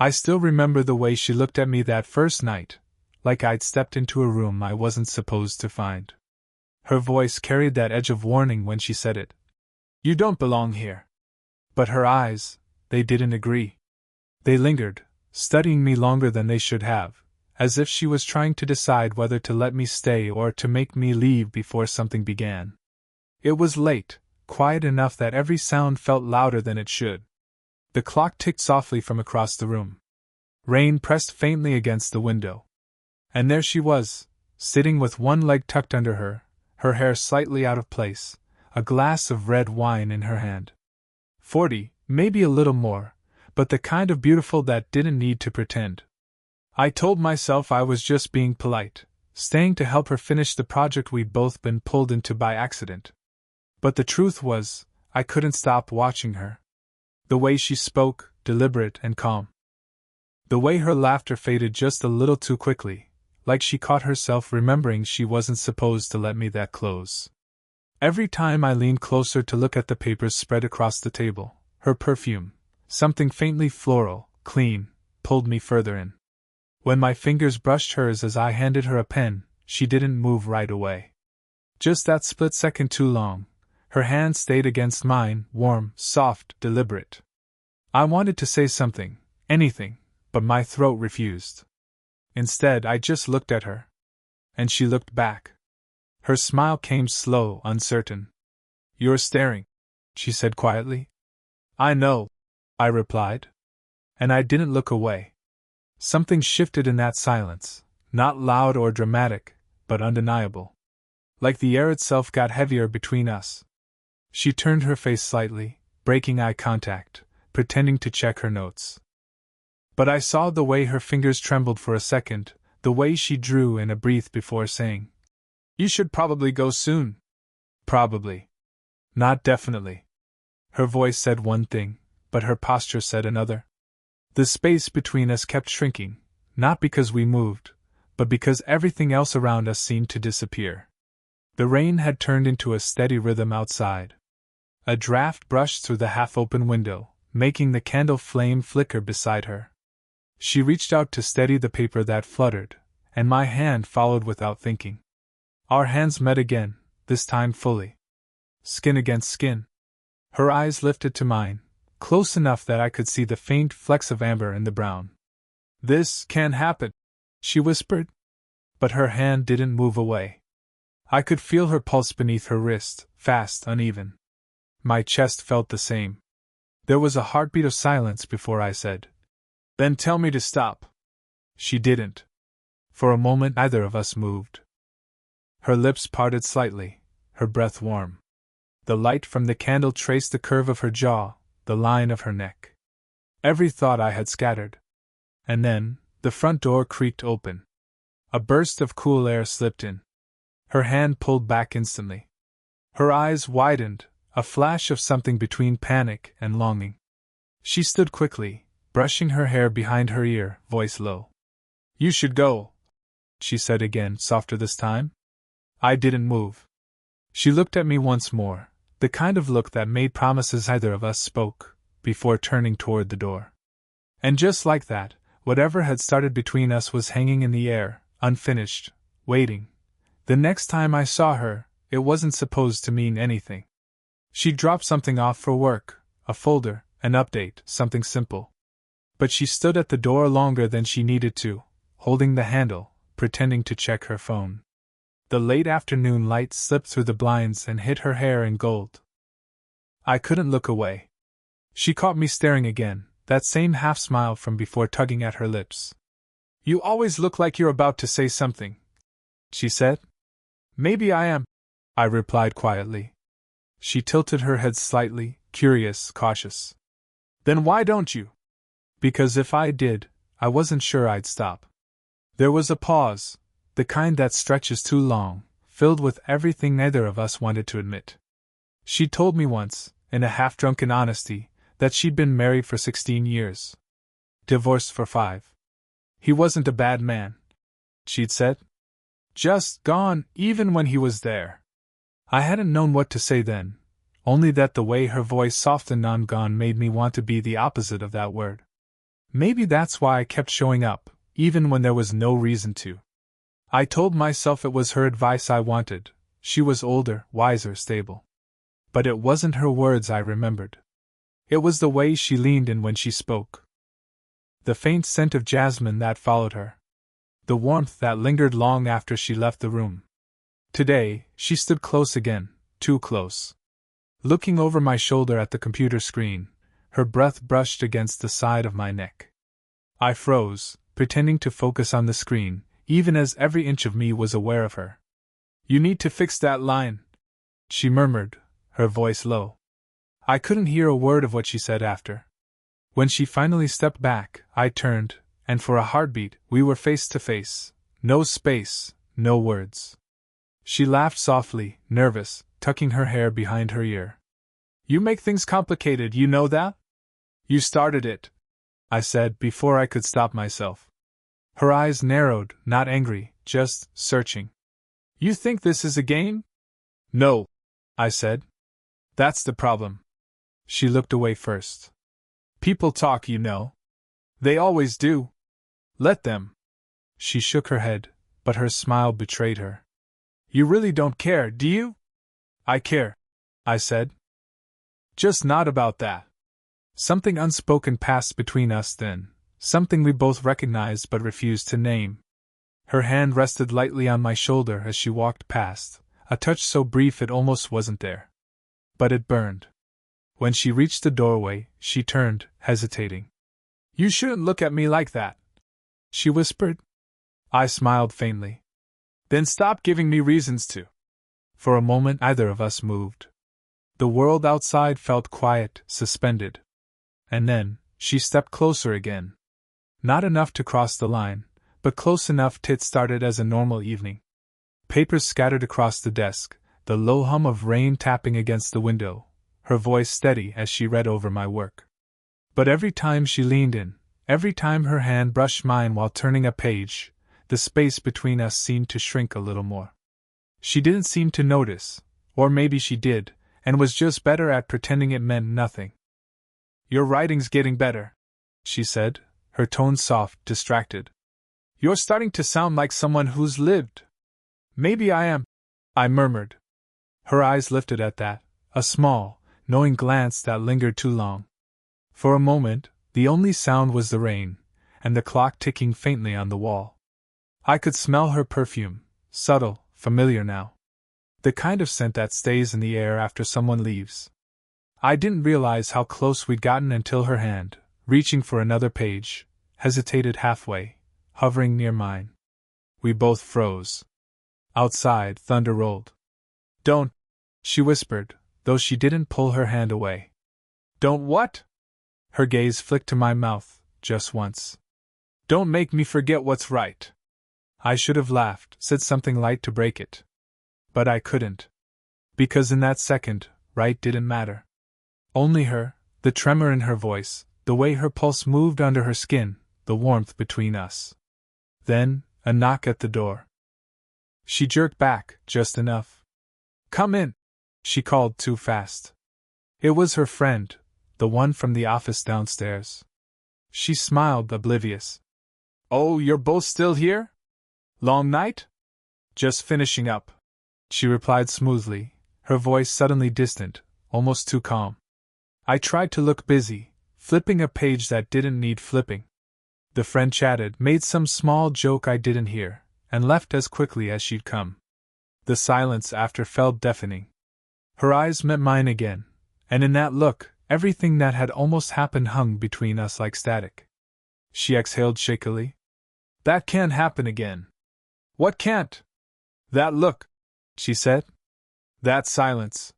I still remember the way she looked at me that first night, like I'd stepped into a room I wasn't supposed to find. Her voice carried that edge of warning when she said it. "You don't belong here." But her eyes, they didn't agree. They lingered, studying me longer than they should have, as if she was trying to decide whether to let me stay or to make me leave before something began. It was late, quiet enough that every sound felt louder than it should. The clock ticked softly from across the room. Rain pressed faintly against the window. And there she was, sitting with one leg tucked under her hair slightly out of place, a glass of red wine in her hand. 40, maybe a little more, but the kind of beautiful that didn't need to pretend. I told myself I was just being polite, staying to help her finish the project we'd both been pulled into by accident. But the truth was, I couldn't stop watching her. The way she spoke, deliberate and calm. The way her laughter faded just a little too quickly, like she caught herself remembering she wasn't supposed to let me that close. Every time I leaned closer to look at the papers spread across the table, her perfume, something faintly floral, clean, pulled me further in. When my fingers brushed hers as I handed her a pen, she didn't move right away. Just that split second too long. Her hand stayed against mine, warm, soft, deliberate. I wanted to say something, anything, but my throat refused. Instead, I just looked at her. And she looked back. Her smile came slow, uncertain. "You're staring," she said quietly. "I know," I replied. And I didn't look away. Something shifted in that silence, not loud or dramatic, but undeniable. Like the air itself got heavier between us. She turned her face slightly, breaking eye contact, pretending to check her notes. But I saw the way her fingers trembled for a second, the way she drew in a breath before saying, "You should probably go soon." Probably. Not definitely. Her voice said one thing, but her posture said another. The space between us kept shrinking, not because we moved, but because everything else around us seemed to disappear. The rain had turned into a steady rhythm outside. A draft brushed through the half-open window, making the candle flame flicker beside her. She reached out to steady the paper that fluttered, and my hand followed without thinking. Our hands met again, this time fully. Skin against skin. Her eyes lifted to mine, close enough that I could see the faint flecks of amber in the brown. "This can't happen," she whispered. But her hand didn't move away. I could feel her pulse beneath her wrist, fast, uneven. My chest felt the same. There was a heartbeat of silence before I said, "Then tell me to stop." She didn't. For a moment neither of us moved. Her lips parted slightly, her breath warm. The light from the candle traced the curve of her jaw, the line of her neck. Every thought I had scattered. And then, the front door creaked open. A burst of cool air slipped in. Her hand pulled back instantly. Her eyes widened, a flash of something between panic and longing. She stood quickly, brushing her hair behind her ear, voice low. "You should go," she said again, softer this time. I didn't move. She looked at me once more, the kind of look that made promises neither of us spoke, before turning toward the door. And just like that, whatever had started between us was hanging in the air, unfinished, waiting. The next time I saw her, it wasn't supposed to mean anything. She dropped something off for work, a folder, an update, something simple. But she stood at the door longer than she needed to, holding the handle, pretending to check her phone. The late afternoon light slipped through the blinds and hit her hair in gold. I couldn't look away. She caught me staring again, that same half-smile from before tugging at her lips. "You always look like you're about to say something," she said. "Maybe I am," I replied quietly. She tilted her head slightly, curious, cautious. "Then why don't you?" "Because if I did, I wasn't sure I'd stop." There was a pause, the kind that stretches too long, filled with everything neither of us wanted to admit. She told me once, in a half-drunken honesty, that she'd been married for 16 years. Divorced for 5. He wasn't a bad man, she'd said. Just gone, even when he was there. I hadn't known what to say then, only that the way her voice softened on gone made me want to be the opposite of that word. Maybe that's why I kept showing up, even when there was no reason to. I told myself it was her advice I wanted. She was older, wiser, stable. But it wasn't her words I remembered. It was the way she leaned in when she spoke. The faint scent of jasmine that followed her. The warmth that lingered long after she left the room. Today, she stood close again, too close. Looking over my shoulder at the computer screen, her breath brushed against the side of my neck. I froze, pretending to focus on the screen, even as every inch of me was aware of her. "You need to fix that line," she murmured, her voice low. I couldn't hear a word of what she said after. When she finally stepped back, I turned, and for a heartbeat, we were face to face. No space, no words. She laughed softly, nervous, tucking her hair behind her ear. "You make things complicated, you know that?" "You started it," I said before I could stop myself. Her eyes narrowed, not angry, just searching. "You think this is a game?" "No," I said. "That's the problem." She looked away first. "People talk, you know. They always do. Let them." She shook her head, but her smile betrayed her. "You really don't care, do you?" "I care," I said. "Just not about that." Something unspoken passed between us then, something we both recognized but refused to name. Her hand rested lightly on my shoulder as she walked past, a touch so brief it almost wasn't there. But it burned. When she reached the doorway, she turned, hesitating. "You shouldn't look at me like that," she whispered. I smiled faintly. "Then stop giving me reasons to." For a moment neither of us moved. The world outside felt quiet, suspended. And then, she stepped closer again. Not enough to cross the line, but close enough it started as a normal evening. Papers scattered across the desk, the low hum of rain tapping against the window, her voice steady as she read over my work. But every time she leaned in, every time her hand brushed mine while turning a page, the space between us seemed to shrink a little more. She didn't seem to notice, or maybe she did, and was just better at pretending it meant nothing. "Your writing's getting better," she said, her tone soft, distracted. "You're starting to sound like someone who's lived." "Maybe I am," I murmured. Her eyes lifted at that, a small, knowing glance that lingered too long. For a moment, the only sound was the rain, and the clock ticking faintly on the wall. I could smell her perfume, subtle, familiar now. The kind of scent that stays in the air after someone leaves. I didn't realize how close we'd gotten until her hand, reaching for another page, hesitated halfway, hovering near mine. We both froze. Outside, thunder rolled. "Don't," she whispered, though she didn't pull her hand away. "Don't what?" Her gaze flicked to my mouth, just once. "Don't make me forget what's right." I should have laughed, said something light to break it. But I couldn't. Because in that second, right didn't matter. Only her, the tremor in her voice, the way her pulse moved under her skin, the warmth between us. Then, a knock at the door. She jerked back, just enough. "Come in," she called too fast. It was her friend, the one from the office downstairs. She smiled, oblivious. "Oh, you're both still here? Long night?" "Just finishing up," she replied smoothly, her voice suddenly distant, almost too calm. I tried to look busy, flipping a page that didn't need flipping. The friend chatted, made some small joke I didn't hear, and left as quickly as she'd come. The silence after felt deafening. Her eyes met mine again, and in that look, everything that had almost happened hung between us like static. She exhaled shakily. "That can't happen again." "What can't?" "That look," she said. "That silence."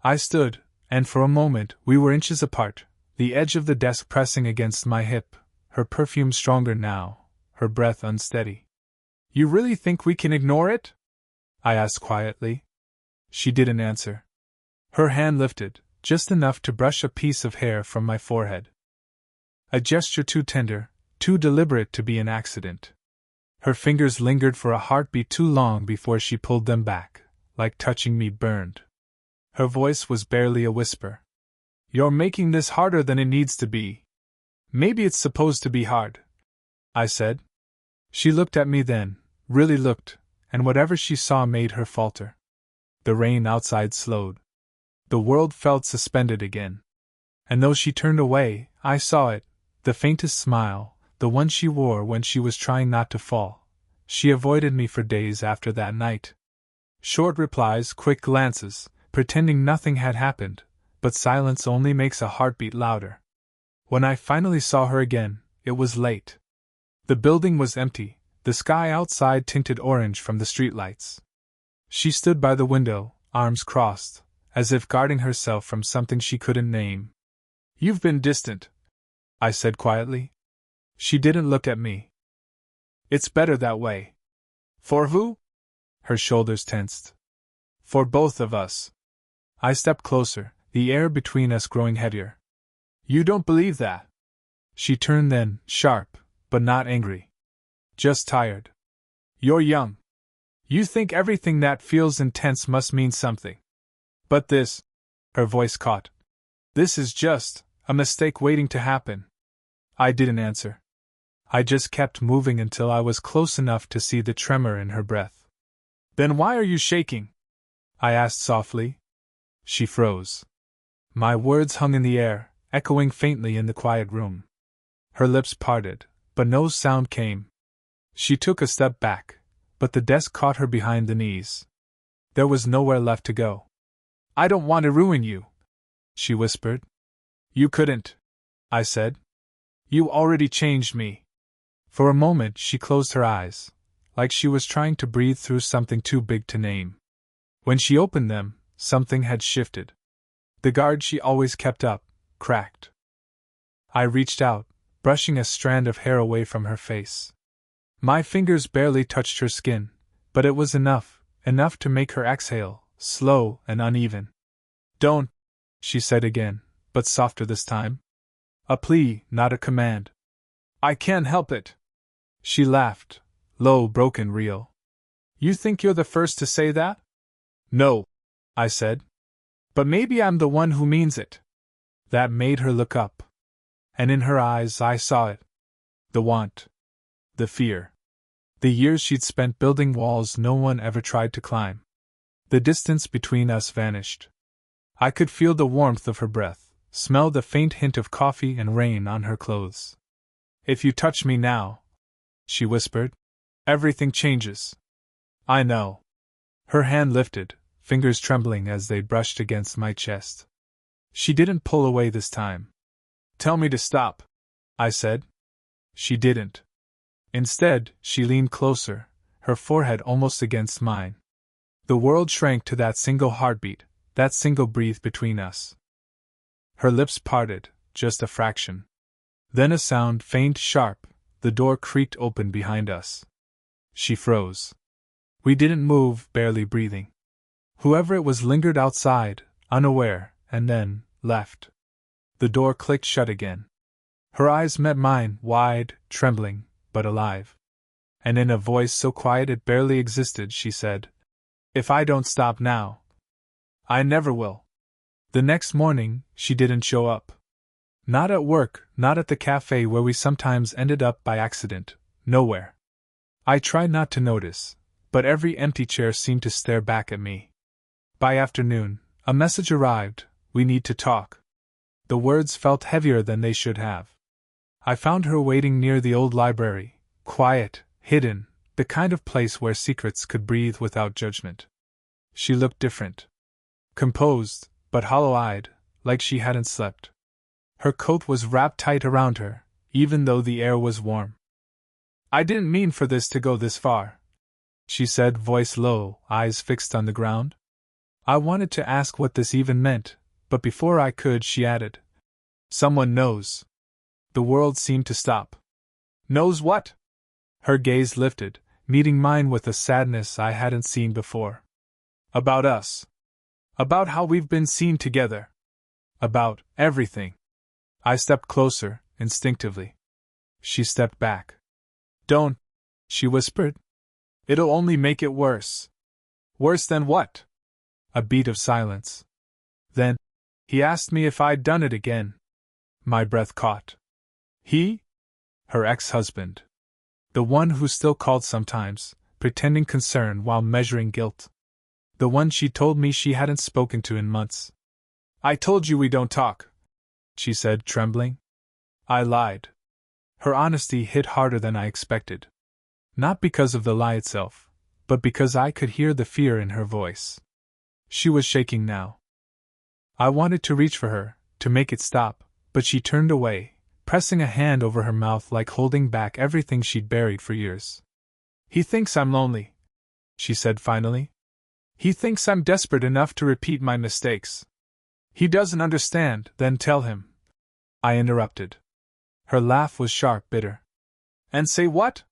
I stood, and for a moment we were inches apart, the edge of the desk pressing against my hip, her perfume stronger now, her breath unsteady. "You really think we can ignore it?" I asked quietly. She didn't answer. Her hand lifted, just enough to brush a piece of hair from my forehead. A gesture too tender, too deliberate to be an accident. Her fingers lingered for a heartbeat too long before she pulled them back, like touching me burned. Her voice was barely a whisper. "You're making this harder than it needs to be." Maybe it's supposed to be hard, I said. She looked at me then, really looked, and whatever she saw made her falter. The rain outside slowed. The world felt suspended again. And though she turned away, I saw it, the faintest smile, the one she wore when she was trying not to fall. She avoided me for days after that night. Short replies, quick glances, pretending nothing had happened, but silence only makes a heartbeat louder. When I finally saw her again, it was late. The building was empty, the sky outside tinted orange from the streetlights. She stood by the window, arms crossed, as if guarding herself from something she couldn't name. You've been distant, I said quietly. She didn't look at me. It's better that way. For who? Her shoulders tensed. For both of us. I stepped closer, the air between us growing heavier. You don't believe that? She turned then, sharp, but not angry. Just tired. You're young. You think everything that feels intense must mean something. But this, her voice caught. This is just a mistake waiting to happen. I didn't answer. I just kept moving until I was close enough to see the tremor in her breath. Then why are you shaking? I asked softly. She froze. My words hung in the air, echoing faintly in the quiet room. Her lips parted, but no sound came. She took a step back, but the desk caught her behind the knees. There was nowhere left to go. I don't want to ruin you, she whispered. You couldn't, I said. You already changed me. For a moment she closed her eyes, like she was trying to breathe through something too big to name. When she opened them, something had shifted. The guard she always kept up cracked. I reached out, brushing a strand of hair away from her face. My fingers barely touched her skin, but it was enough to make her exhale, slow and uneven. Don't, she said again, but softer this time. A plea, not a command. I can't help it. She laughed, low, broken, real. You think you're the first to say that? No, I said. But maybe I'm the one who means it. That made her look up. And in her eyes I saw it. The want. The fear. The years she'd spent building walls no one ever tried to climb. The distance between us vanished. I could feel the warmth of her breath, smell the faint hint of coffee and rain on her clothes. If you touch me now, she whispered, everything changes. I know. Her hand lifted, fingers trembling as they brushed against my chest. She didn't pull away this time. Tell me to stop, I said. She didn't. Instead, she leaned closer, her forehead almost against mine. The world shrank to that single heartbeat, that single breath between us. Her lips parted, just a fraction. Then a sound, faint, sharp, the door creaked open behind us. She froze. We didn't move, barely breathing. Whoever it was lingered outside, unaware, and then left. The door clicked shut again. Her eyes met mine, wide, trembling, but alive. And in a voice so quiet it barely existed, she said, If I don't stop now, I never will. The next morning, she didn't show up. Not at work, not at the cafe where we sometimes ended up by accident, nowhere. I tried not to notice, but every empty chair seemed to stare back at me. By afternoon, a message arrived, we need to talk. The words felt heavier than they should have. I found her waiting near the old library, quiet, hidden, the kind of place where secrets could breathe without judgment. She looked different. Composed, but hollow-eyed, like she hadn't slept. Her coat was wrapped tight around her, even though the air was warm. I didn't mean for this to go this far, she said, voice low, eyes fixed on the ground. I wanted to ask what this even meant, but before I could, she added, Someone knows. The world seemed to stop. Knows what? Her gaze lifted, meeting mine with a sadness I hadn't seen before. About us. About how we've been seen together. About everything. I stepped closer, instinctively. She stepped back. Don't, she whispered. It'll only make it worse. Worse than what? A beat of silence. Then, he asked me if I'd done it again. My breath caught. He? Her ex-husband. The one who still called sometimes, pretending concern while measuring guilt. The one she told me she hadn't spoken to in months. I told you we don't talk, she said, trembling. I lied. Her honesty hit harder than I expected. Not because of the lie itself, but because I could hear the fear in her voice. She was shaking now. I wanted to reach for her, to make it stop, but she turned away, pressing a hand over her mouth like holding back everything she'd buried for years. He thinks I'm lonely, she said finally. He thinks I'm desperate enough to repeat my mistakes. He doesn't understand, then tell him. I interrupted. Her laugh was sharp, bitter. And say what?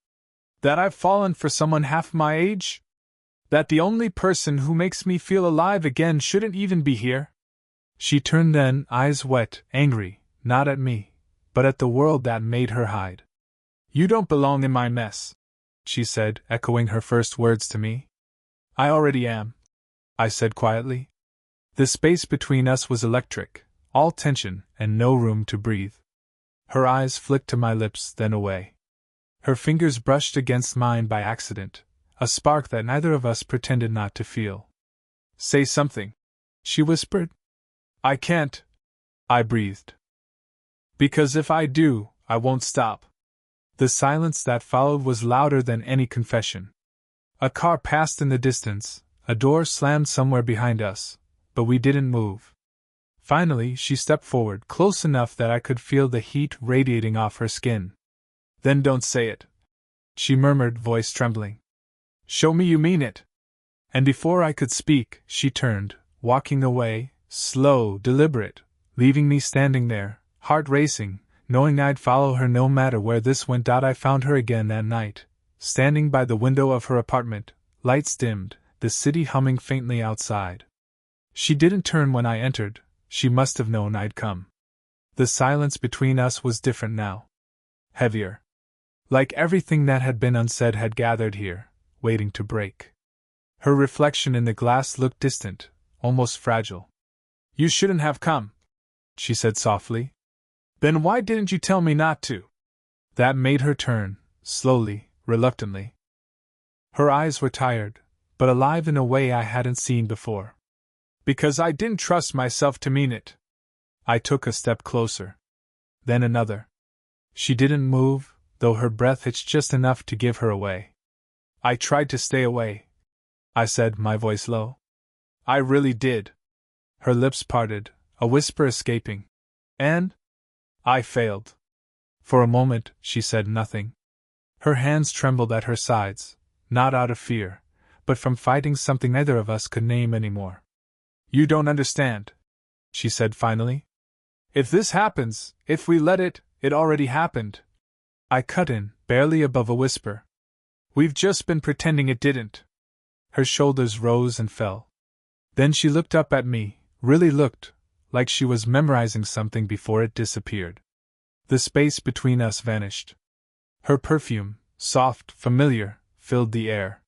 That I've fallen for someone half my age? That the only person who makes me feel alive again shouldn't even be here? She turned then, eyes wet, angry, not at me, but at the world that made her hide. You don't belong in my mess, she said, echoing her first words to me. I already am, I said quietly. The space between us was electric, all tension and no room to breathe. Her eyes flicked to my lips, then away. Her fingers brushed against mine by accident, a spark that neither of us pretended not to feel. Say something, she whispered. I can't, I breathed. Because if I do, I won't stop. The silence that followed was louder than any confession. A car passed in the distance, a door slammed somewhere behind us, but we didn't move. Finally, she stepped forward, close enough that I could feel the heat radiating off her skin. Then don't say it, she murmured, voice trembling. Show me you mean it. And before I could speak, she turned, walking away, slow, deliberate, leaving me standing there, heart racing, knowing I'd follow her no matter where this went. I found her again that night, standing by the window of her apartment, lights dimmed, the city humming faintly outside. She didn't turn when I entered, she must have known I'd come. The silence between us was different now. Heavier. Like everything that had been unsaid had gathered here, waiting to break. Her reflection in the glass looked distant, almost fragile. You shouldn't have come, she said softly. Then why didn't you tell me not to? That made her turn, slowly, reluctantly. Her eyes were tired, but alive in a way I hadn't seen before. Because I didn't trust myself to mean it. I took a step closer. Then another. She didn't move, though her breath hitched just enough to give her away. I tried to stay away, I said, my voice low. I really did. Her lips parted, a whisper escaping. And? I failed. For a moment, she said nothing. Her hands trembled at her sides, not out of fear, but from fighting something neither of us could name anymore. You don't understand, she said finally. If this happens, if we let it, it already happened. I cut in, barely above a whisper. We've just been pretending it didn't. Her shoulders rose and fell. Then she looked up at me, really looked, like she was memorizing something before it disappeared. The space between us vanished. Her perfume, soft, familiar, filled the air.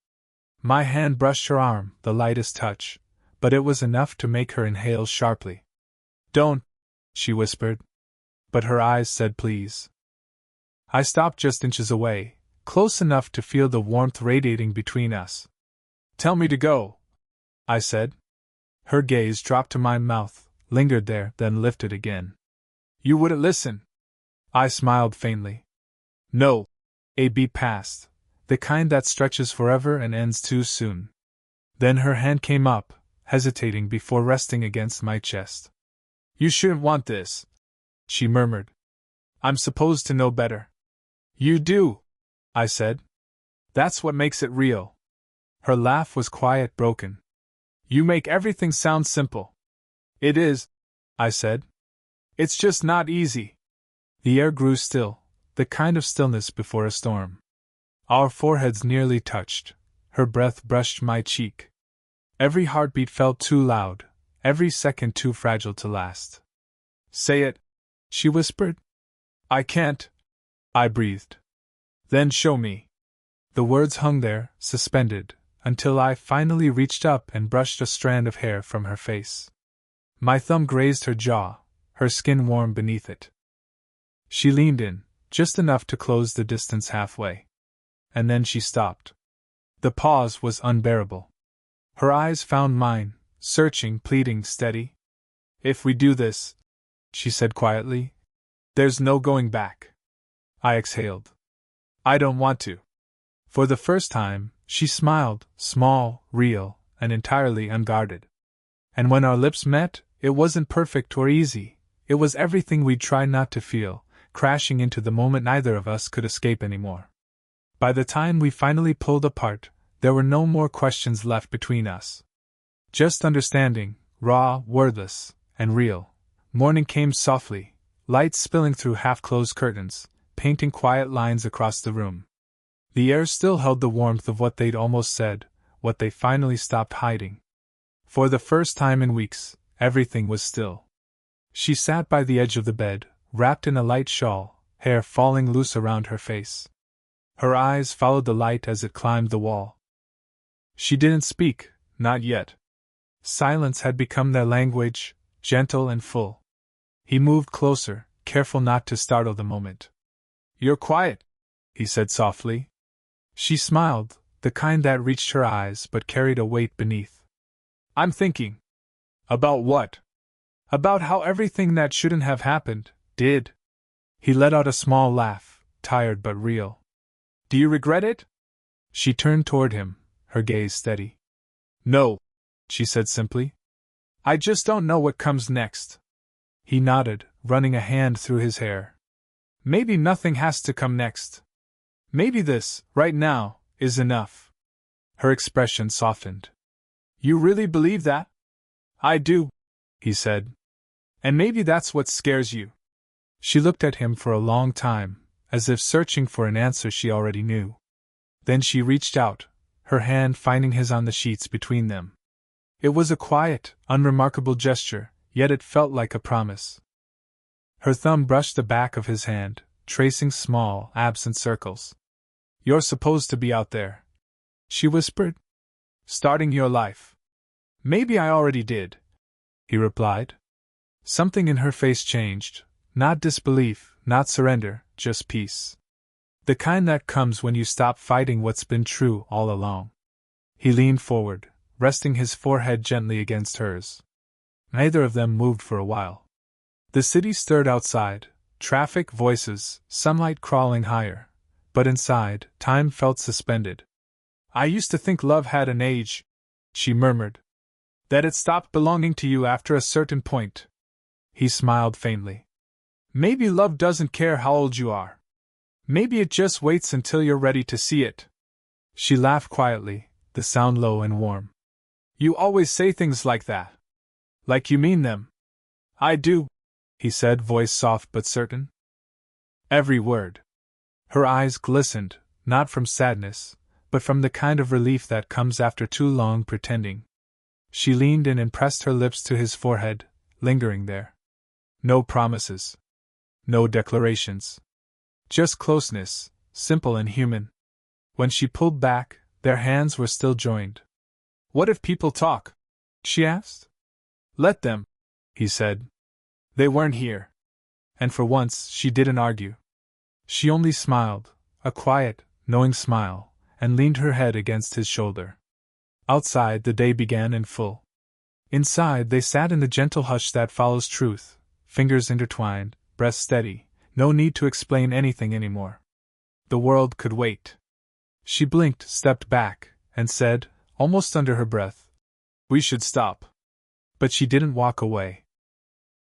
My hand brushed her arm, the lightest touch, but it was enough to make her inhale sharply. Don't, she whispered. But her eyes said please. I stopped just inches away, close enough to feel the warmth radiating between us. Tell me to go, I said. Her gaze dropped to my mouth, lingered there, then lifted again. You wouldn't listen. I smiled faintly. No. A beat passed, the kind that stretches forever and ends too soon. Then her hand came up, hesitating before resting against my chest. You shouldn't want this, she murmured. I'm supposed to know better. You do, I said. That's what makes it real. Her laugh was quiet, broken. You make everything sound simple. It is, I said. It's just not easy. The air grew still, the kind of stillness before a storm. Our foreheads nearly touched. Her breath brushed my cheek. Every heartbeat felt too loud, every second too fragile to last. Say it, she whispered. I can't, I breathed. Then show me. The words hung there, suspended, until I finally reached up and brushed a strand of hair from her face. My thumb grazed her jaw, her skin warm beneath it. She leaned in, just enough to close the distance halfway. And then she stopped. The pause was unbearable. Her eyes found mine, searching, pleading, steady. "If we do this," she said quietly, "there's no going back." I exhaled. "I don't want to." For the first time, she smiled, small, real, and entirely unguarded. And when our lips met, it wasn't perfect or easy, it was everything we'd tried not to feel, crashing into the moment neither of us could escape anymore. By the time we finally pulled apart, there were no more questions left between us. Just understanding, raw, wordless, and real. Morning came softly, light spilling through half-closed curtains, painting quiet lines across the room. The air still held the warmth of what they'd almost said, what they finally stopped hiding. For the first time in weeks, everything was still. She sat by the edge of the bed, wrapped in a light shawl, hair falling loose around her face. Her eyes followed the light as it climbed the wall. She didn't speak, not yet. Silence had become their language, gentle and full. He moved closer, careful not to startle the moment. "You're quiet," he said softly. She smiled, the kind that reached her eyes but carried a weight beneath. "I'm thinking." "About what?" "About how everything that shouldn't have happened, did." He let out a small laugh, tired but real. "Do you regret it?" She turned toward him, her gaze steady. "No," she said simply. "I just don't know what comes next." He nodded, running a hand through his hair. "Maybe nothing has to come next. Maybe this, right now, is enough." Her expression softened. "You really believe that?" "I do," he said. "And maybe that's what scares you." She looked at him for a long time, as if searching for an answer she already knew. Then she reached out, her hand finding his on the sheets between them. It was a quiet, unremarkable gesture, yet it felt like a promise. Her thumb brushed the back of his hand, tracing small, absent circles. "You're supposed to be out there," she whispered. "Starting your life." "Maybe I already did," he replied. Something in her face changed, not disbelief, not surrender, just peace. The kind that comes when you stop fighting what's been true all along. He leaned forward, resting his forehead gently against hers. Neither of them moved for a while. The city stirred outside, traffic, voices, sunlight crawling higher. But inside, time felt suspended. "I used to think love had an age," she murmured. "That it stopped belonging to you after a certain point." He smiled faintly. "Maybe love doesn't care how old you are. Maybe it just waits until you're ready to see it." She laughed quietly, the sound low and warm. "You always say things like that. Like you mean them." "I do," he said, voice soft but certain. "Every word." Her eyes glistened, not from sadness, but from the kind of relief that comes after too long pretending. She leaned in and pressed her lips to his forehead, lingering there. No promises. No declarations. Just closeness, simple and human. When she pulled back, their hands were still joined. "What if people talk?" she asked. "Let them," he said. "They weren't here." And for once, she didn't argue. She only smiled, a quiet, knowing smile, and leaned her head against his shoulder. Outside, the day began in full. Inside, they sat in the gentle hush that follows truth, fingers intertwined, breath steady, no need to explain anything anymore. The world could wait. She blinked, stepped back, and said, almost under her breath, "We should stop." But she didn't walk away.